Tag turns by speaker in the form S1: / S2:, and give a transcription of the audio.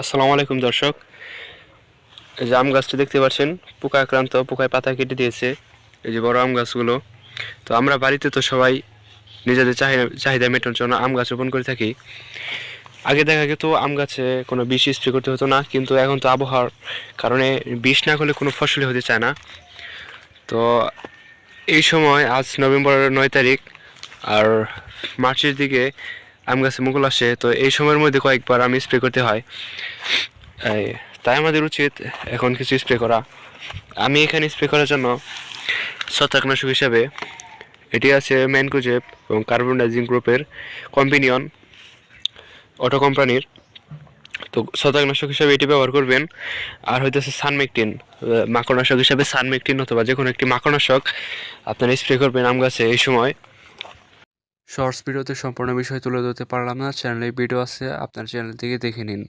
S1: আসসালামু আলাইকুম দর্শক। এই যে আম গাছটি দেখতে পাচ্ছেন, পোকা আক্রান্ত, পোকায় পাতা কেটে দিয়েছে। এই যে বড় আম গাছগুলো। তো আমরা বাড়িতে তো সবাই নিজেদের চাহিদা মেটানোর জন্য আম গাছ রোপণ করে থাকি। আগে দেখা যেত আম গাছে কোনো বিষ স্প্রে করতে হতো না, কিন্তু এখন তো আবহাওয়ার কারণে বিষ না করলে কোনো ফসলই হতে চায় না। তো এই সময় আজ নভেম্বরের 9 তারিখ, আর মার্চের দিকে আম গাছে মুকুল আসে। তো এই সময়ের মধ্যে কয়েকবার আমি স্প্রে করতে হয়। এই তাই আমাদের উচিত এখন কিছু স্প্রে করা। আমি এখানে স্প্রে করার জন্য ছত্রাকনাশক হিসাবে এটি আছে ম্যানকোজেব এবং কার্বনডাইজিং গ্রুপের কম্বিনিয়ন অটো কোম্পানির। তো ছত্রাকনাশক হিসাবে এটি ব্যবহার করবেন। আর হইতেছে সানমেকটিন, মাকড়নাশক হিসাবে সানমেকটিন অথবা যে কোনো একটি মাকড়নাশক আপনারা স্প্রে করবেন আম গাছে এই সময়। শর্টস ভিডিওতে সম্পূর্ণ বিষয় তুলে ধরতে পারলাম না, চ্যানেলে ভিডিও আছে, আপনার চ্যানেল থেকে দেখে নিন।